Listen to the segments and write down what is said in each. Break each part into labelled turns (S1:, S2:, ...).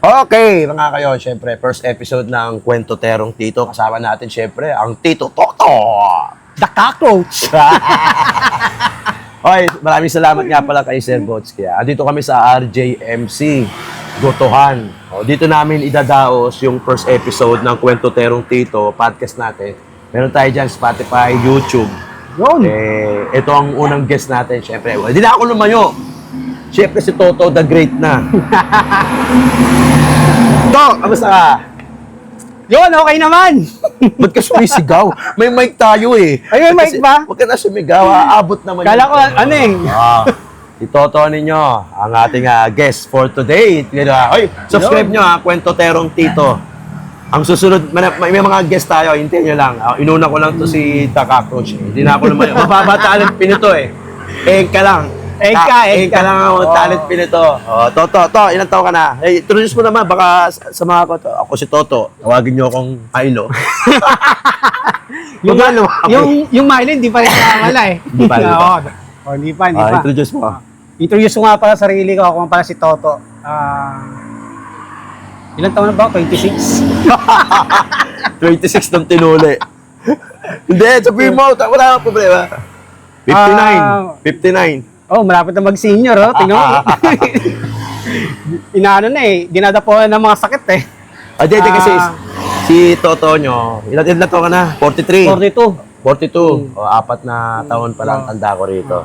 S1: Okay, mga kayo, syempre, first episode ng Kwento Terong Tito. Kasama natin, syempre, ang Tito Toto.
S2: The Cockroach!
S1: Okay, maraming salamat nga pala kay Sir Botsky. Andito kami sa RJMC, Gotohan. O, dito namin idadaos yung first episode ng Kwento Terong Tito, podcast natin. Meron tayo dyan, Spotify, YouTube.
S2: Yun!
S1: Ito ang unang guest natin, syempre. Hindi na ako lumayo. Syempre, si Toto the Great na. To, kamusta ka?
S2: Yun, okay naman!
S1: Ba't ka sumisigaw? May mic tayo eh.
S2: Ay, may mic ba?
S1: Huwag ka na sumigaw, aabot naman.
S2: Kala ko, ano eh.
S1: Si Toto ninyo, ang ating guest for today. Oy, subscribe nyo Kwento Terong Tito. Ang susunod, may mga guest tayo, hintayin nyo lang. Inuna ko lang to si The Cockroach. Hindi na ako naman. Mababa talent pinito eh. Ka lang. Ka lang ang talent pinito. Toto, ilang taon ka na? Hey, introduce mo naman, baka sa mga ko to. Ako si Toto. Tawagin nyo akong Milo.
S2: yung Milo, hindi pa rin nakakala eh.
S1: Hindi pa.
S2: Hindi pa.
S1: Introduce mo.
S2: Introduce ko nga pala sarili ko. Ako nga pala si Toto. Ilang taon na ba? 26?
S1: 26 ng tinuli. Hindi, sabihin mo, wala kang problema. 59.
S2: Oh, malapit na mag-senior, oh. Tingnan mo. Inaano na eh, dinadapuan ng mga sakit eh.
S1: Hindi kasi si Toto nyo, ilan na to ka na? 43?
S2: 42.
S1: 42. Apat na taon pa lang tanda ko rito.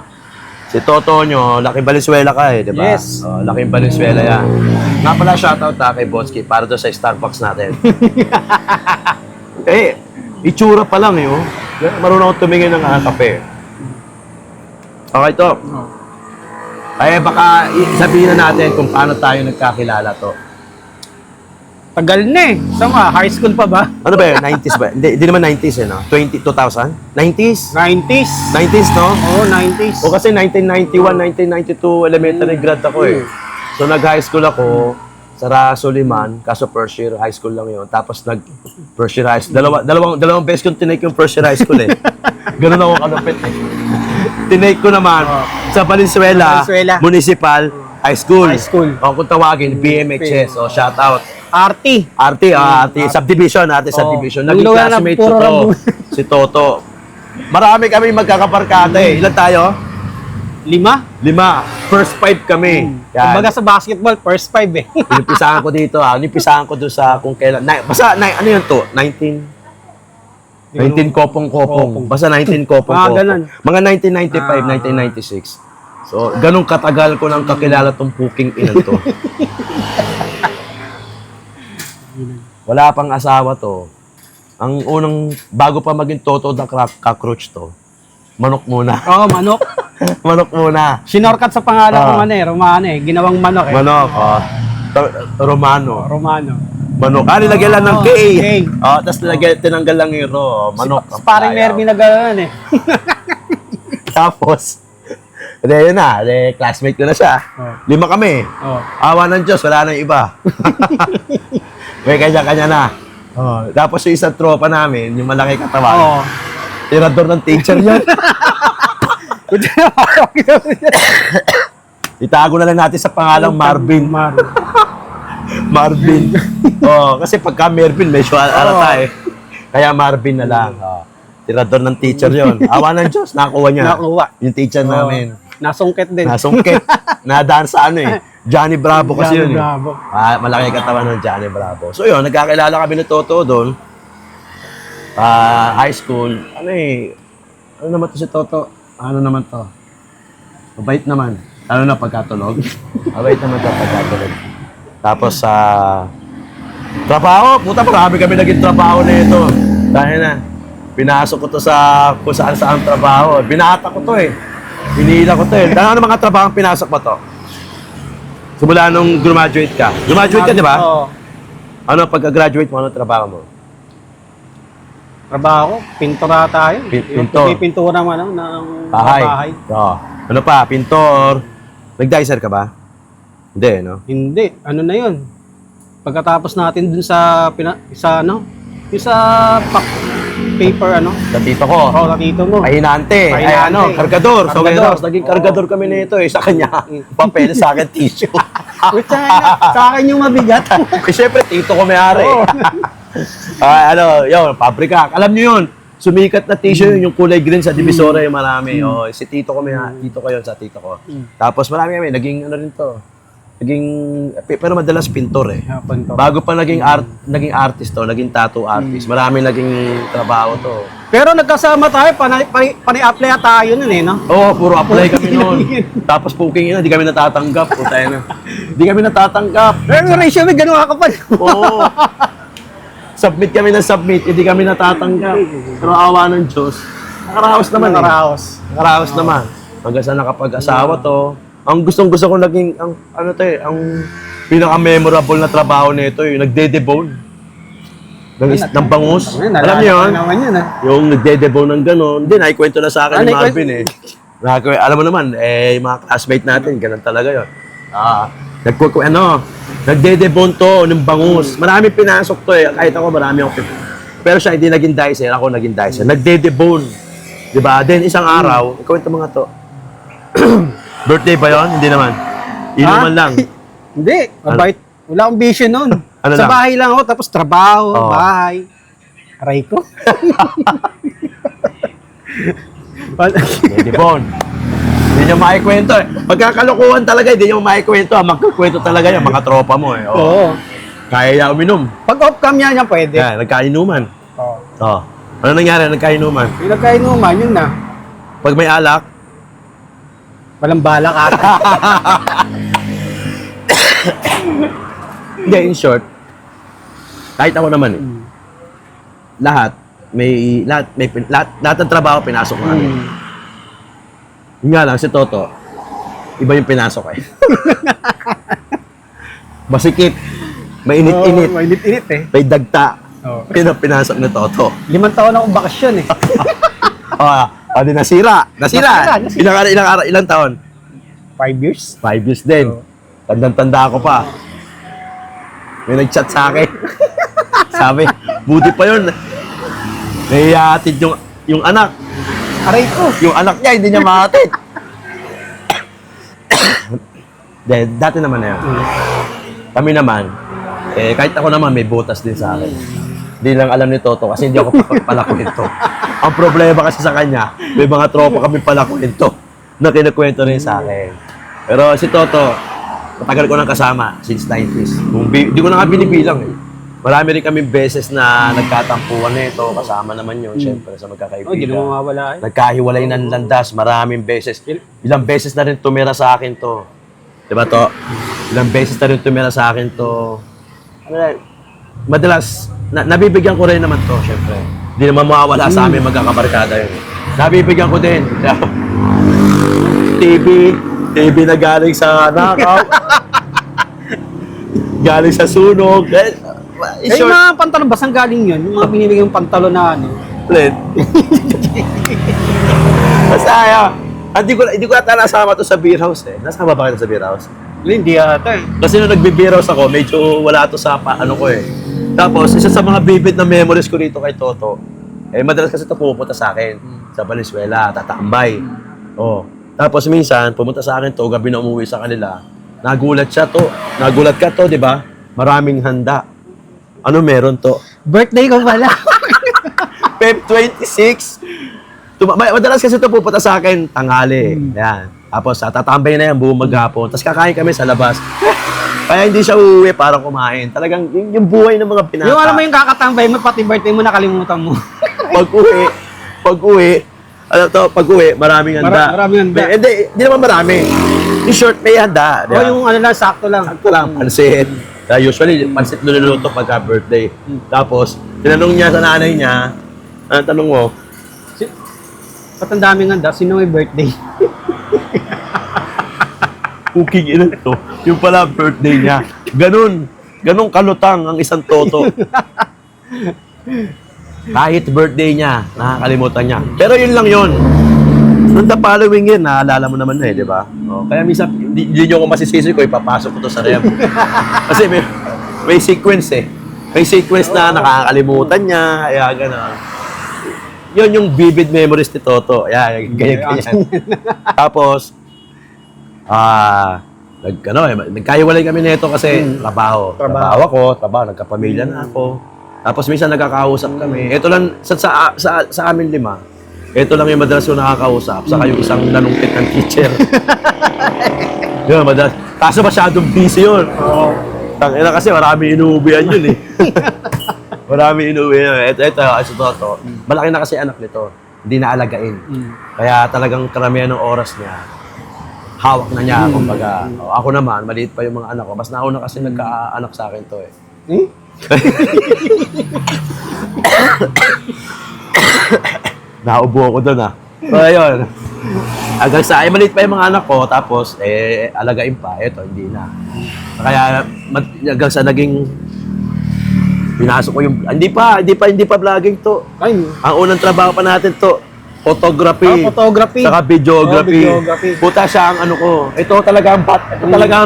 S1: Si Toto nyo, Laking Valenzuela ka eh, di ba?
S2: Yes.
S1: Laking Valenzuela yan. Nga pala, shoutout kay Botsky para doon sa Starbucks natin. Itsura pa lang yun. Marunong akong tumingin ng kape. Okay to. Baka sabihin na natin kung paano tayo nagkakilala to.
S2: Tagal na eh. Sama, high school pa ba?
S1: Ano ba yun? 90s ba? Hindi naman 90s eh, no? 2000? 90s?
S2: 90s.
S1: 90s, no?
S2: Oo, 90s.
S1: O kasi 1991, 1992, elementary grad ako eh. So nag-high school ako sa Raso Liman, kaso first year high school lang yun. Tapos first year high school. Dalawang beses kong tinake yung first year high school eh. Ganun ako kalupit eh. Tinake ko naman sa Valenzuela Municipal High School. O kung tawagin, BMHS. O shout out.
S2: RT.
S1: Subdivision. Naging classmate ko to. Si Toto. Marami kami magkakaparkada eh. Ilan tayo?
S2: 5?
S1: First 5 kami.
S2: Kumbaga sa basketball, first 5 eh.
S1: Inipisahan ko dito. Inipisahan ko doon sa kung kailan. Basta, ano yun to? 19 kopong-kopong. Basta 19 kopong-kopong. Mga 1995, 1996. So, ganun katagal ko nang kakilala tong puking inan to. Wala pang asawa to. Ang unang, bago pa maging Toto the Cockroach to, manok muna.
S2: Oo, manok.
S1: Manok muna.
S2: Sinorkat sa pangalan ko Romano eh. Ginawang manok eh.
S1: Manok, Romano. Manok. Nilagyan lang ng K. Tapos tinanggal lang yung Ro. Manok.
S2: Parang Mervin na gano'n eh.
S1: Tapos, yun na. Classmate ko na siya. 5 kami. Awa ng Diyos, wala nang iba. May kanya-kanya na. Tapos yung isang tropa namin, yung malaki katawan. Tirador ng teacher yan. Itago na lang natin sa pangalang Marvin. Marvin. Kasi pagka Mervin, medyo alata eh. Kaya Marvin na lang. Tirador ng teacher yon. Awa ng Diyos, nakuha niya. Yung teacher namin.
S2: Nasungkit din.
S1: Nadaan sa Johnny Bravo kasi yun. Malaki katawan ng Johnny Bravo. So yun, nagkakilala kami ni Toto doon. High school. Ano naman to si Toto? Ano naman to? Mabait naman. Ano na pagkatulog? Mabait naman to pagkatulog. Tapos trabaho, marami kami naging trabaho na ito. Dahil na, pinasok ko to sa kung saan trabaho. Binata ko to eh. Hinihila ko to eh. Ano mga trabaho ang pinasok mo to? Simula nung graduate ka. Graduate ka, di ba?
S2: Oo.
S1: Ano, pagka-graduate mo, ano trabaho mo?
S2: Trabaho, pintura tayo.
S1: Pintor.
S2: May pintura naman ng
S1: bahay. Ano pa, pintor. Nag-dicer ka ba? Hindi, no?
S2: Hindi. Ano na yun? Pagkatapos natin dun sa paper, ano?
S1: Sa tito ko.
S2: Oo, nakita mo.
S1: Pahinante. Ay
S2: Pahinante.
S1: ano, kargador. So,
S2: Kargador.
S1: naging kargador kami nito eh. Sa kanya, papel, sa akin, tissue.
S2: Which, sa akin yung mabigat.
S1: Eh, syempre, tito ko may-ari.
S2: Oo.
S1: Yun, pabrika. Alam niyo yun, sumikat na tissue yun, yung kulay green sa Divisoria yung marami. Oh, si tito ko tito ko yun sa tito ko. Tapos marami kami, naging ano rin to. Pero madalas pintor eh. Bago pa naging artist to, naging tattoo artist. Marami naging trabaho to.
S2: Pero nagkasama tayo, pani-apply tayo nun eh, no?
S1: Oo, puro apply kami noon. Tapos booking yun, hindi kami natatanggap. Puta na. Hindi kami natatanggap.
S2: Pero yung resume, ganun ka pa.
S1: Oo. Submit kami ng submit, hindi kami natatanggap. Pero awa ng Diyos. Nakaraos naman Nakaraos naman. Hanggang sa nakapag-asawa to. Ang gustong-gusto ko naging, ang pinaka-memorable na trabaho nito, yung nagde-debone. Ng bangus. Alam niyo yun? Yung nagde-debone ng gano'n. Hindi, naikwento na sa akin ni Marvin eh. Alam mo naman, yung mga classmate natin, ganun talaga yun. Nagde-debone to ng bangus. Marami pinasok to eh. Kahit ako, marami akong pero siya hindi naging dicer, ako naging dicer. Nagde-debone. Diba? Then isang araw, ikwento mga to. Birthday ba yun? Hindi naman. Inuman lang.
S2: Hindi. Mabait. Wala akong vision nun.
S1: Ano
S2: Sa
S1: lang?
S2: bahay lang ako, tapos trabaho,
S1: Oo.
S2: bahay. Aray ko.
S1: Debone. Hindi niyo maikwento eh. Pagkakalokohan talaga, hindi niyo maikwento. Magkakwento talaga yan, mga tropa mo eh.
S2: Oo.
S1: Kaya niya uminom.
S2: Pag off-cam yan, pwede.
S1: Yan, nagkainuman.
S2: Oo.
S1: Ano nangyari? Nagkainuman.
S2: Yung nagkainuman, yun na.
S1: Pag may alak,
S2: Walang balak ata.
S1: hindi, in short, kahit ako naman eh, lahat ng trabaho pinasok namin. Yun nga lang, si Toto, iba yung pinasok eh. Masikip, mainit-init,
S2: Mainit-init eh.
S1: may dagta.
S2: Oo.
S1: Yun ang pinasok ni Toto.
S2: 5 taon akong bakasyon eh.
S1: Di nasira.
S2: Nasira.
S1: Ilang taon?
S2: 5 years?
S1: 5 years din.
S2: Oo.
S1: Tandang-tanda ako pa. May nag-chat sa akin. Sabi, buti pa yun. Naihatid yung anak.
S2: Aray ko.
S1: Yung anak niya, hindi niya mahatid. Dati naman na yun. Kami naman, kahit ako naman may butas din sa akin. Hindi lang alam ni Toto kasi hindi ako palakwento. Ang problema kasi sa kanya, may mga tropa kami palakwento na kinukwento rin sa akin. Pero si Toto, matagal ko nang kasama since 90s. Hindi ko na nga binibilang eh. Marami rin kami beses na nagkatampuan nito. Kasama naman yun, syempre, sa magkakaibigan.
S2: Hindi mo mawawala eh.
S1: Nagkahiwalay ng landas, maraming beses. Ilang beses na rin tumira sa akin to. Diba to? Ilang beses na rin tumira sa akin to. Madalas, nabibigyan ko rin naman to, syempre. Hindi naman mawawala sa amin magkakabarkada yun. Nabibigyan ko din. TV na galing sa nakaw. Galing sa sunog.
S2: Yung mga pantalon, basang galing yun. Yung mga binibigyan pantalon na ano.
S1: Basta hindi ko ata nasama to sa beer house eh. Nasama ba kayo sa beer house?
S2: Hindi ata eh.
S1: Kasi nung nagbe-beer house ako, medyo wala to sa ano ko eh. Tapos, isa sa mga vivid na memories ko dito kay Toto, madalas kasi ito pupunta sa akin sa Valenzuela, tatambay. Oh. Tapos minsan, pumunta sa akin to, gabi na umuwi sa kanila, nagulat ka to, di ba? Maraming handa. Ano meron to?
S2: Birthday ko pala.
S1: Feb 26. Madalas kasi ito pupunta sa akin, tanghali. Yan. Tapos, tatambay na yan, buong maghapon. Tapos kakain kami sa labas. Kaya hindi siya uuwi para kumain. Talagang yung buhay ng mga pinata.
S2: Yung alam mo yung kakatambay mo, pati birthday mo, nakalimutan mo.
S1: Pag-uwi, maraming handa.
S2: Maraming handa.
S1: Hindi naman marami. In short, may handa.
S2: O yung ano lang, sakto lang.
S1: Sakto lang, pansit. Usually, pansit niluluto pagka birthday. Tapos, tinanong niya sa nanay niya, ano tanong mo?
S2: Ba't ang daming handa? Sino may birthday?
S1: Cooking ina to. Yung pala birthday niya. Ganun kalutang ang isang Toto. Kahit birthday niya, nakakalimutan niya. Pero yun lang yun. Noong the following year, naalala mo naman na eh, di ba? Oh, kaya minsan, hindi nyo ko masisisi ko, ipapasok ko to sa rem. Kasi may sequence eh. May sequence na nakakalimutan niya, kaya gano'n. yun yung vivid memories ni Toto. Yan, ganyan. Tapos, nagkahiwalay kami nito kasi trabaho. Trabaho ako, nagkapamilya na ako. Tapos minsan nagkakausap kami. Ito lang, sa amin 5, ito lang yung madalas ko nakakausap. Saka yung isang nanumpit ng teacher. Yun, madalas. Kaso masyadong busy yun. Tangina kasi marami inuubihan yun eh. Marami inuubihan. Ito, Toto. Malaki na kasi anak nito. Hindi na alagain. Kaya talagang karamihan ng oras niya, hawak na niya. Kumbaga, ako naman, maliit pa yung mga anak ko. Mas nauna kasi nagka-anak sa akin to eh. Naubo ako doon So, ayun. Hanggang sa ay maliit pa yung mga anak ko, tapos alagain pa. Ito, hindi na. Kaya hanggang sa naging pinasok ko yung hindi pa vlogging to. Ang unang trabaho pa natin to, photography.
S2: Photography.
S1: Saka videography.
S2: Videography.
S1: Puta siya ang ano ko. Ito talaga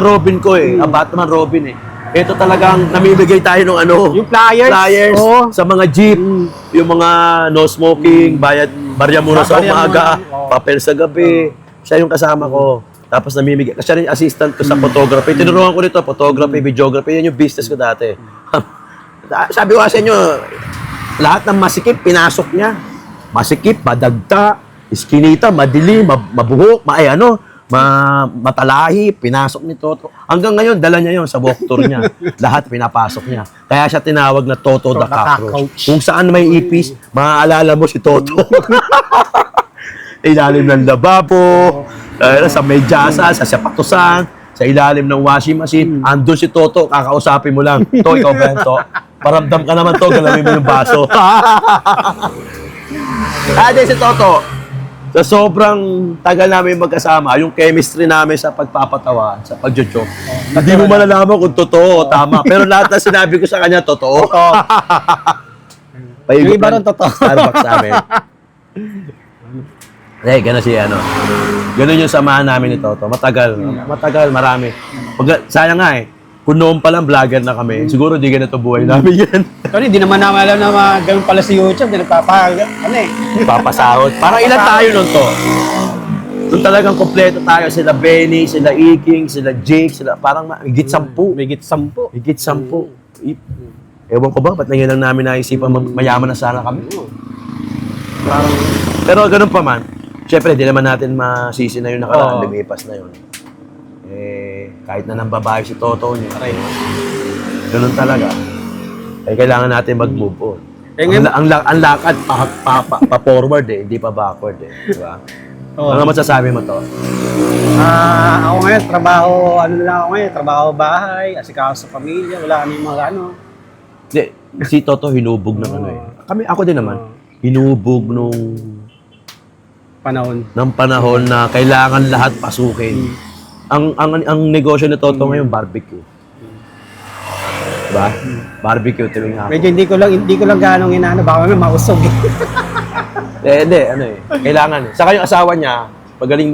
S1: ang Robin ko eh. Ang Batman Robin eh. Ito talagang namimigay tayo ng ano.
S2: Yung flyers.
S1: Sa mga jeep. Yung mga no smoking, barya muna sa umaga, papel sa gabi. Siya yung kasama ko. Tapos namimigay. Kasi siya rin yung assistant ko sa photography. Tinuruan ko nito, photography, videography. Yan yung business ko dati. Sabi ko sa inyo, lahat ng masikip, pinasok niya. Masikip, madagta, iskinita, madilim, mabuhok, matalahi, pinasok ni Toto. Hanggang ngayon, dala niya yon sa walk tour niya. Lahat pinapasok niya. Kaya siya tinawag na Toto the Cockroach. Kung saan may ipis, maaalala mo si Toto. Ilalim ng lababo, sa medyasa, sa sapatusan, sa ilalim ng washing machine, andun si Toto, kakausapin mo lang. To, ikaw ba yan, To? Paramdam ka naman, To, galamin mo yung baso. Di si Toto, sa sobrang tagal namin magkasama, yung chemistry namin sa pagpapatawa, sa pagjo-joke, hindi mo malalaman kung totoo o tama. Pero lahat na sinabi ko sa kanya, totoo.
S2: Yung iba rin totoo.
S1: Starbucks namin. Gano'n siya, Gano'n yung samahan namin ni Toto. Matagal, marami. Sayang nga kung noon pa lang vlogger na kami, siguro di ganito buhay namin yan.
S2: Hindi naman namin alam na ganun pala si YouTube. Hindi
S1: Papasahod. Parang ilan tayo nun to? Doon talagang kompleto tayo. Sila Benny, sila Iking, sila Jake, parang higit 10.
S2: Higit 10.
S1: Higit 10. Ewan ko ba, ba't lang namin naisipan mayaman na sana kami? Pero ganun pa man. Siyempre, di naman natin masisi na yung nakaraan. Lumipas na yun. Kahit na nang babae si Toto niya. Ganun talaga. Kailangan natin mag-move on. Ang lakad, pa-forward hindi pa backward Diba? Ano masasabi mo to?
S2: Ako ngayon, trabaho bahay, asikaso sa pamilya, wala kami mga
S1: Hindi, si Toto hinubog ng ako din naman, hinubog nung panahon na kailangan lahat pasukin. Ang negosyo ni Toto ngayon, barbecue. Diba? Barbecue tuwing hapon.
S2: Medyo hindi ko lang ganong baka may mausog
S1: Hindi, kailangan Saka yung asawa niya, magaling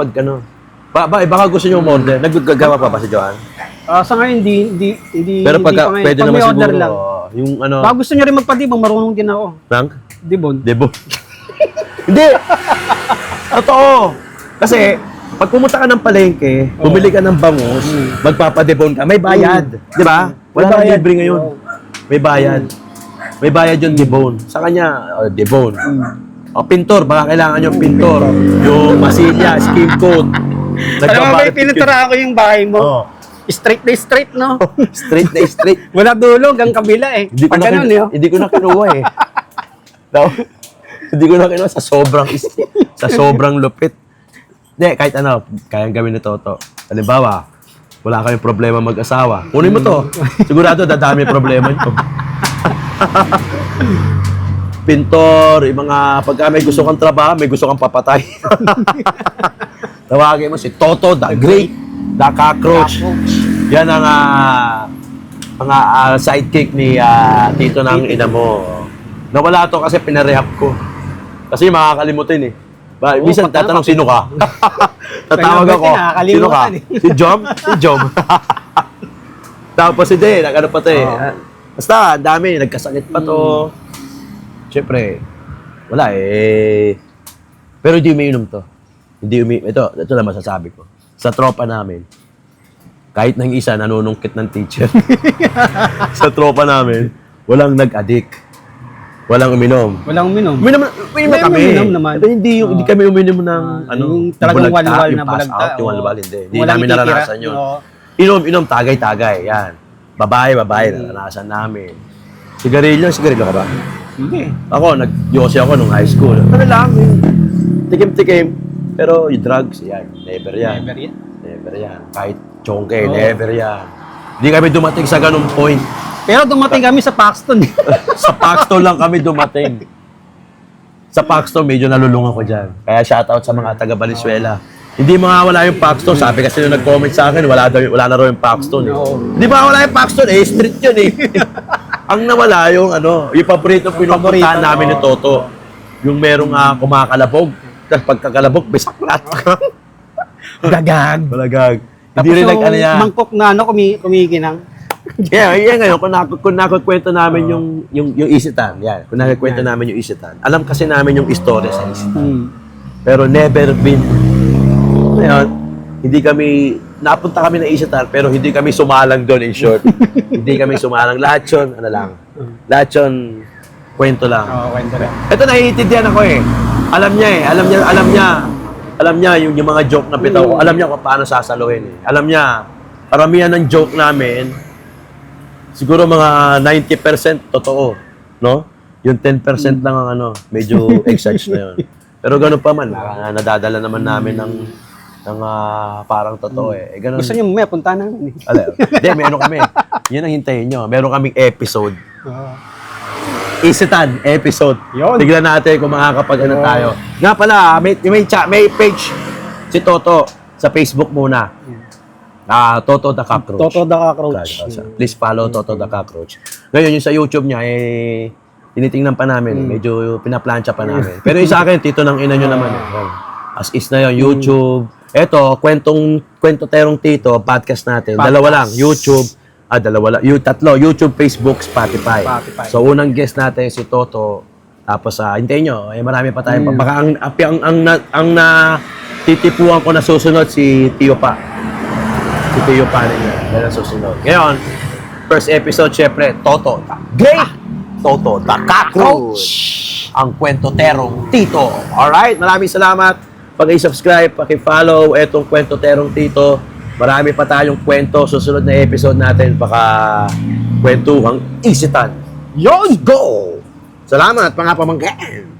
S1: baka gusto niyo umorder. Naggagawa pa ba si Joan?
S2: Sa ngayon, hindi.
S1: Pero pwede naman siguro.
S2: Lang.
S1: Yung
S2: baka gusto niyo rin magpadibong, marunong din ako.
S1: Frank?
S2: Dibon.
S1: Hindi! Totoo! Kasi, pag pumunta ka ng palengke, bumili ka ng bangus, magpapadebon ka, may bayad. Di ba? Wala nang libre ngayon. May bayad. May bayad yung debon. Sa kanya, debon. Pintor, baka kailangan yung pintor. Yung masilya, skin coat.
S2: Alam mo, may pininturahan ko yung bahay mo. Straight na straight, no?
S1: Straight na straight.
S2: Wala dulo, hanggang kabila
S1: Hindi ko na kinuha Hindi ko na kinuha sa sobrang lupit. Hindi, kahit kayang gawin ni Toto. Halimbawa, wala kayong problema mag-asawa. Kunin mo to. Sigurado, dadami problema nyo. Pintor, yung mga pagka may gusto kang trabaho, may gusto kang papatay. Tawagin mo si Toto, the Great, the Cockroach. Yan ang mga sidekick ni tito ng ina mo. Nawala to kasi pinarehab ko. Kasi makakalimutin Minsan tatanong, sino ka? Tatawag ako, sino ka? Si Jom? Si Jom. Tapos hindi, nag-ano pa to Basta, dami, nagkasakit pa to. Siyempre, Wala eh. Pero hindi umiinom to. Ito lang masasabi ko. Sa tropa namin, kahit nang isa nanunungkit ng teacher. Sa tropa namin, walang nag-addict. Walang uminom.
S2: Walang uminom.
S1: Uminom kami.
S2: Uminom naman.
S1: Pero hindi kami uminom ng
S2: yung talagang
S1: bulagta,
S2: walwal
S1: yung
S2: na
S1: pass
S2: bulagta,
S1: out, yung
S2: oo.
S1: walwal, hindi. Hindi
S2: Walang
S1: namin
S2: ititira,
S1: naranasan yun.
S2: oo.
S1: Inom, tagay-tagay, yan. Babae, naranasan namin. Sigarilyo ka ba?
S2: Hindi.
S1: Ako, nag-yosi ako nung high school. Ano lang, tikim-tikim. Pero yung drugs, yan. Never yan.
S2: Never yan.
S1: Never yan. Kahit chongke,
S2: Oo.
S1: never yan. Hindi kami dumating sa ganung point.
S2: Pero dumating kami sa Paxton.
S1: Sa Paxton lang kami dumating. Sa Paxton, medyo nalulungan ko dyan. Kaya shoutout sa mga taga Valenzuela. Hindi mawawala yung Paxton. Sabi kasi nung nag-comment sa akin, wala na raw yung Paxton. Eh.
S2: No.
S1: Hindi mawawala yung Paxton eh. Street yun eh. Ang nawala yung yung paborito pinupuntahan namin ni Toto. Yung merong kumakalabog. Tapos pagkakalabog, bisak lahat.
S2: Gagag.
S1: Malagag.
S2: Tapos
S1: Hindi rin
S2: yung
S1: nag-ano yan.
S2: mangkok na kumikinang.
S1: Yeah, ngayon, kung nakukwento namin yung isitan, yan. Kung nakukwento namin yung isitan, alam kasi namin yung istorya sa isitan. Pero never been, ngayon, hindi kami, napunta kami na isitan, pero hindi kami sumalang doon in short. Hindi kami sumalang. Lahat yun, lahat yun, kwento lang.
S2: Oo, kwento lang.
S1: Ito, naiintindihan ako eh. Alam niya yung mga joke na bitaw ko. Alam niya kung paano sasaluhin eh. Alam niya, paramihan ng joke namin, siguro mga 90% totoo, no? Yung 10% lang ang medyo exagge na yun. Pero ganun pa man, nadadala naman namin ng parang totoo eh. Ganun.
S2: Gusto niyo may punta namin.
S1: Hindi, may kami. Yun ang hintayin nyo. Meron kaming episode. Isitan episode.
S2: Yun.
S1: Tignan natin kung makakapag tayo. Nga pala, may page si Toto sa Facebook muna. Toto the Cockroach.
S2: Toto the Cockroach.
S1: Please follow Toto the Cockroach. Ngayon, yung sa YouTube niya, tinitingnan pa namin. Medyo pinaplansya pa namin. Pero yung sa akin, tito ng ina nyo naman. As is na yun, YouTube. Eto, Kwento Terong Tito, podcast natin. Dalawa lang, YouTube. Dalawa lang. Tatlo, YouTube, Facebook, Spotify. So, unang guest natin si Toto. Tapos, hintayin nyo, marami pa tayo. Baka ang natitipuan ko na susunod si Tio Pa. Si Tio Pa ninyo. Yan ang susunod. Ngayon, first episode, syempre, Toto. Great! Toto, the Cockroach. Ang Kwento Terong Tito. Alright, maraming salamat. Pag-i-subscribe, pag-i-follow etong Kwento Terong Tito. Marami pa tayong kwento. Susunod na episode natin, baka kwentuhang isitan. Yon! Go! Salamat, mga pamangkin!